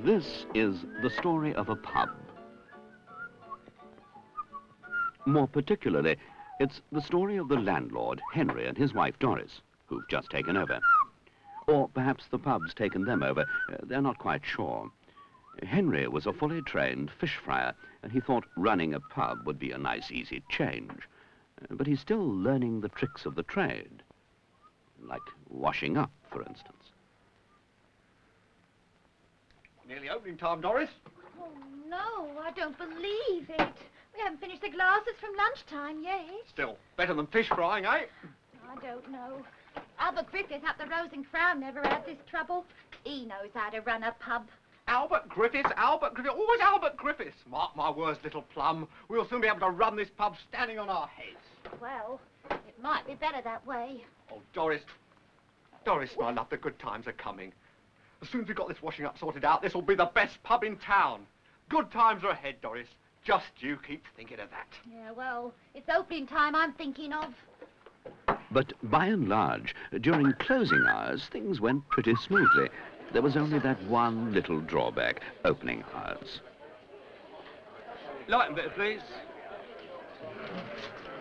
This is the story of a pub. More particularly, it's the story of the landlord, Henry, and his wife, Doris, who've just taken over. Or perhaps the pub's taken them over. They're not quite sure. Henry was a fully trained fish fryer, and he thought running a pub would be a nice, easy change. But he's still learning the tricks of the trade, like washing up, for instance. Nearly opening time, Doris. Oh, no, I don't believe it. We haven't finished the glasses from lunchtime yet. Still, better than fish frying, eh? I don't know. Albert Griffith up the Rose and Crown never had this trouble. He knows how to run a pub. Albert Griffiths, always Albert Griffiths. Mark my words, little plum. We'll soon be able to run this pub standing on our heads. Well, it might be better that way. Oh, Doris. Doris, my love, the good times are coming. As soon as we've got this washing up sorted out, this will be the best pub in town. Good times are ahead, Doris. Just you keep thinking of that. Yeah, well, it's opening time I'm thinking of. But by and large, during closing hours, things went pretty smoothly. There was only that one little drawback, opening hours. Light and bitter, please.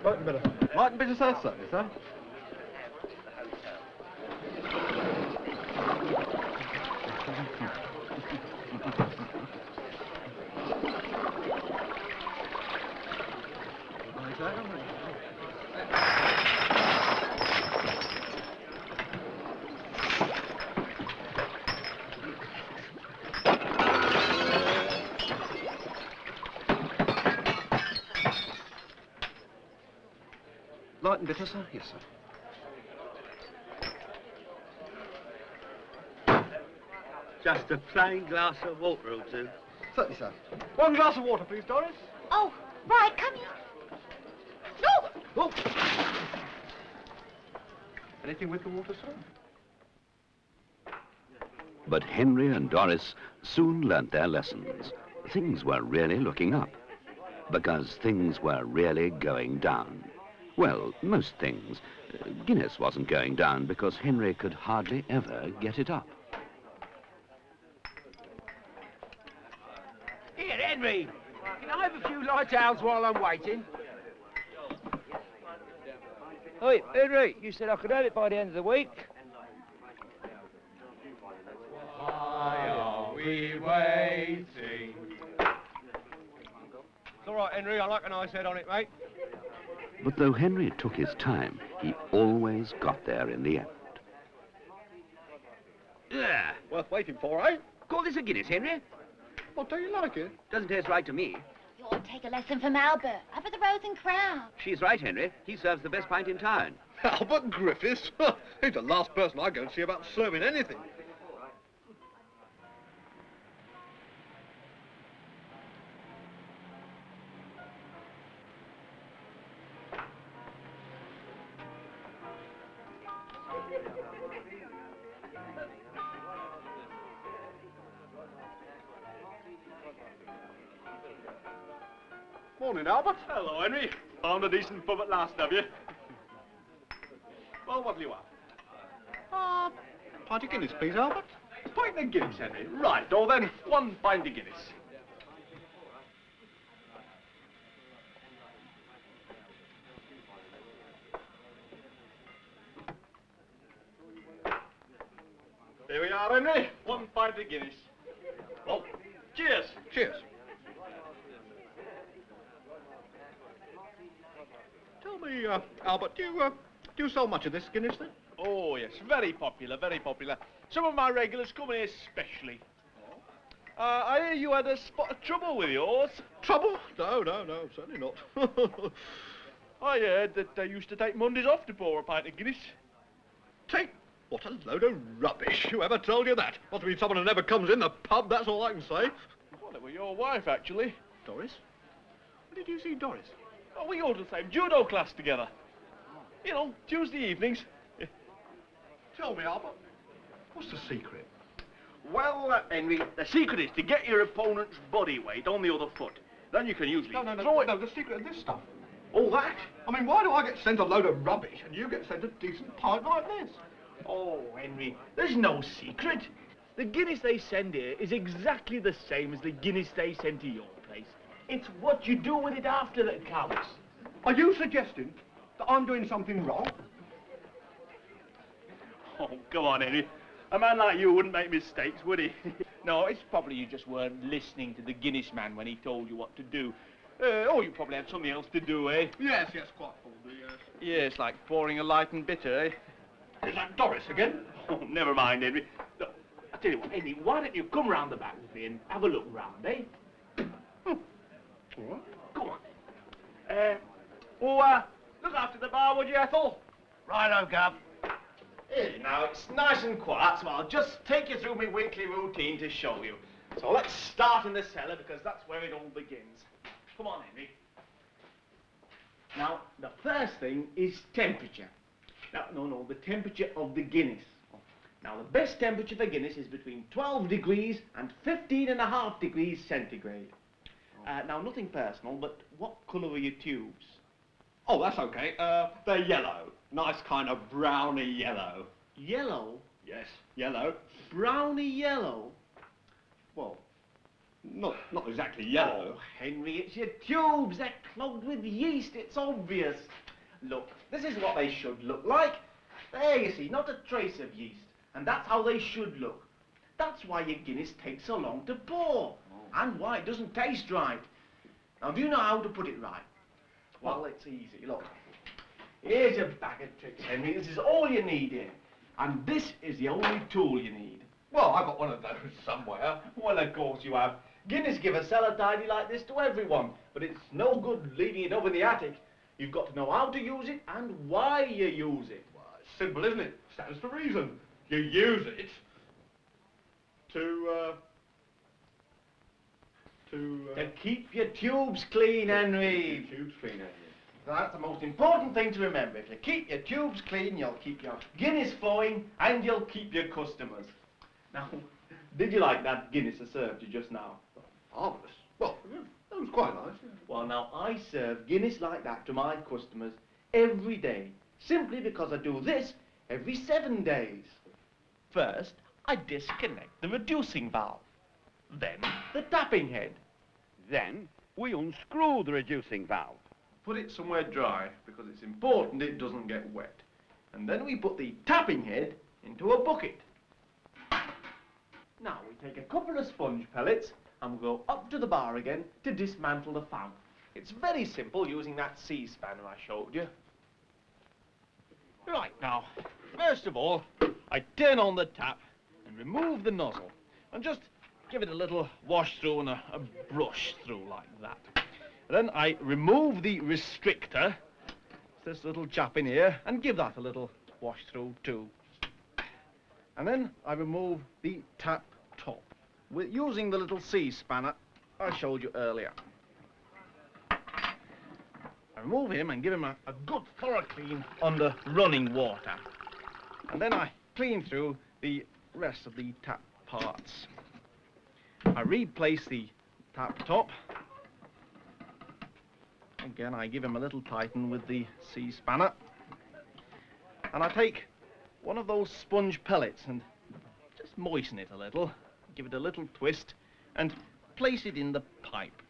Light and bitter. Light and bitter, sir, sir. Light and bitter, sir? Yes, sir. Just a plain glass of water or two. Certainly, sir. One glass of water, please, Doris. Oh, right, come here. No! Oh. Anything with the water, sir? But Henry and Doris soon learnt their lessons. Things were really looking up, because things were really going down. Well, most things. Guinness wasn't going down because Henry could hardly ever get it up. Here, Henry, can I have a few light owls while I'm waiting? Oi, Henry, you said I could have it by the end of the week. Why are we waiting? It's all right, Henry. I like a nice head on it, mate. But though Henry took his time, he always got there in the end. Yeah. Worth waiting for, eh? Call this a Guinness, Henry? Well, do you like it? Doesn't taste right to me. You ought to take a lesson from Albert, up at the Rose and Crown. She's right, Henry. He serves the best pint in town. Albert Griffiths? He's the last person I go and see about serving anything. Morning, Albert. Hello, Henry. Found a decent pub at last, have you? Well, what'll you have? Pint of Guinness, please, Albert. Pint of Guinness, Henry. Right, oh then, 1 pint of Guinness. There we are, Henry. 1 pint of Guinness. Well, cheers. Cheers. Tell me, Albert, do you sell much of this Guinness, then? Oh, yes, very popular, very popular. Some of my regulars come here specially. I hear you had a spot of trouble with yours. Trouble? No, certainly not. I heard that they used to take Mondays off to pour a pint of Guinness. Take? What a load of rubbish. Whoever told you that? Must be someone who never comes in the pub, that's all I can say. Well, it was your wife, actually. Doris? When did you see Doris? Oh, we go to the same judo class together. You know, Tuesday evenings. Tell me, Albert, what's the secret? Well, Well, Henry, the secret is to get your opponent's body weight on the other foot. Then you can usually throw it. No, the secret of this stuff. All that? I mean, why do I get sent a load of rubbish and you get sent a decent pint like this? Oh, Henry, there's no secret. The Guinness they send here is exactly the same as the Guinness they send to your place. It's what you do with it after that counts. Are you suggesting that I'm doing something wrong? Oh, come on, Henry. A man like you wouldn't make mistakes, would he? No, it's probably you just weren't listening to the Guinness man when he told you what to do. Or you probably had something else to do, eh? Yes, quite probably, yes. Yes, like pouring a light and bitter, eh? Is that Doris again? Oh, never mind, Henry. Look, I tell you what, Henry, why don't you come round the back with me and have a look round, eh? All right. Come on. Look after the bar, would you, Ethel? Righto, Gov. Here, now, it's nice and quiet, so I'll just take you through my weekly routine to show you. So let's start in the cellar, because that's where it all begins. Come on, Henry. Now, the first thing is temperature. No, the temperature of the Guinness. Now, the best temperature for Guinness is between 12 degrees and 15.5 degrees centigrade. Now, nothing personal, but what colour are your tubes? Oh, that's okay. They're yellow. Nice kind of browny yellow. Yellow? Yes, yellow. Browny yellow? Well, not exactly yellow. Oh, Henry, it's your tubes. They're clogged with yeast. It's obvious. Look, this is what they should look like. There, you see, not a trace of yeast. And that's how they should look. That's why your Guinness takes so long to pour. And why it doesn't taste right. Now, do you know how to put it right? Well, it's easy. Look, here's your bag of tricks, Henry. This is all you need here. And this is the only tool you need. Well, I've got one of those somewhere. Well, of course you have. Guinness give a cellar tidy like this to everyone, but it's no good leaving it up in the attic. You've got to know how to use it and why you use it. Well, it's simple, isn't it? Stands to reason. You use it to keep your tubes clean, Henry. Tubes clean, Henry. That's the most important thing to remember. If you keep your tubes clean, you'll keep your Guinness flowing and you'll keep your customers. Now, did you like that Guinness I served you just now? Marvellous. Well, that was quite nice. Yeah. Well, now, I serve Guinness like that to my customers every day, simply because I do this every 7 days. First, I disconnect the reducing valve, then the tapping head. Then we unscrew the reducing valve. Put it somewhere dry, because it's important it doesn't get wet. And then we put the tapping head into a bucket. Now, we take a couple of sponge pellets and we'll go up to the bar again to dismantle the fountain. It's very simple using that C-spanner I showed you. Right, now, first of all, I turn on the tap and remove the nozzle and just give it a little wash through and a brush through like that. Then I remove the restrictor, this little chap in here, and give that a little wash through too. And then I remove the tap top with using the little C-spanner I showed you earlier. I remove him and give him a good thorough clean under running water. And then I clean through the rest of the tap parts. I replace the tap top. Again, I give him a little tighten with the C-spanner. And I take one of those sponge pellets and just moisten it a little, give it a little twist, and place it in the pipe.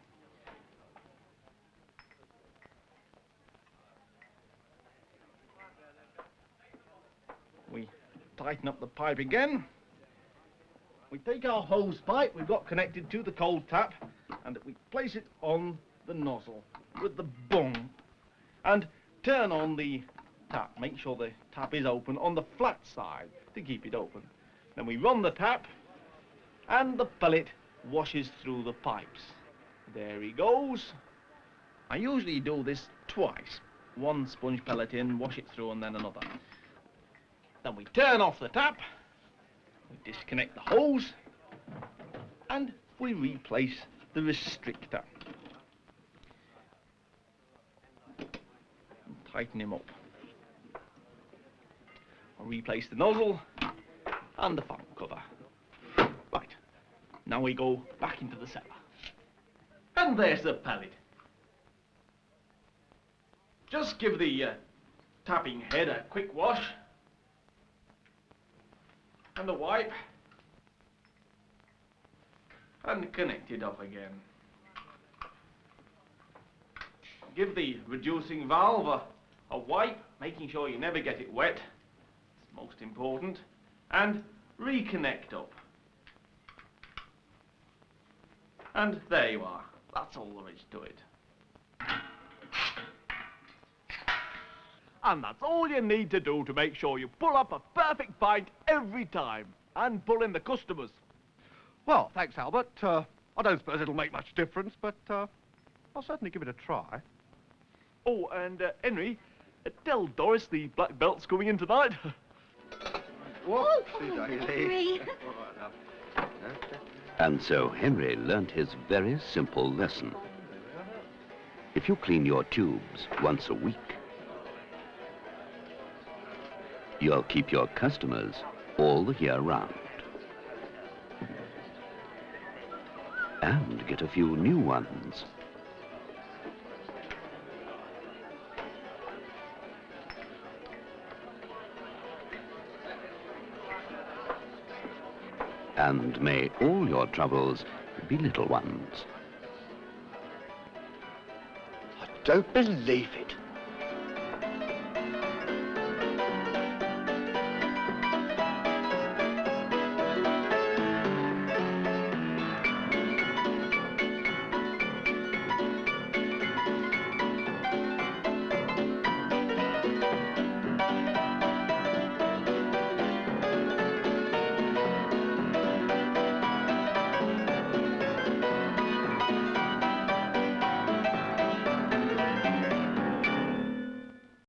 We tighten up the pipe again. We take our hose pipe we've got connected to the cold tap, and we place it on the nozzle with the bung, and turn on the tap. Make sure the tap is open on the flat side to keep it open. Then we run the tap, and the pellet washes through the pipes. There he goes. I usually do this twice. One sponge pellet in, wash it through, and then another. Then we turn off the tap, we disconnect the hose, and we replace the restrictor. Tighten him up. I'll replace the nozzle and the fountain cover. Right, Now we go back into the cellar. And there's the pallet. Just give the tapping head a quick wash. And a wipe. And connect it up again. Give the reducing valve a wipe, making sure you never get it wet. It's most important. And reconnect up. And there you are. That's all there is to it. And that's all you need to do to make sure you pull up a perfect pint every time and pull in the customers. Well, thanks, Albert. I don't suppose it'll make much difference, but I'll certainly give it a try. Oh, and Henry, tell Doris the black belt's coming in tonight. Henry. And so Henry learnt his very simple lesson. If you clean your tubes once a week, you'll keep your customers all the year round. And get a few new ones. And may all your troubles be little ones. I don't believe it.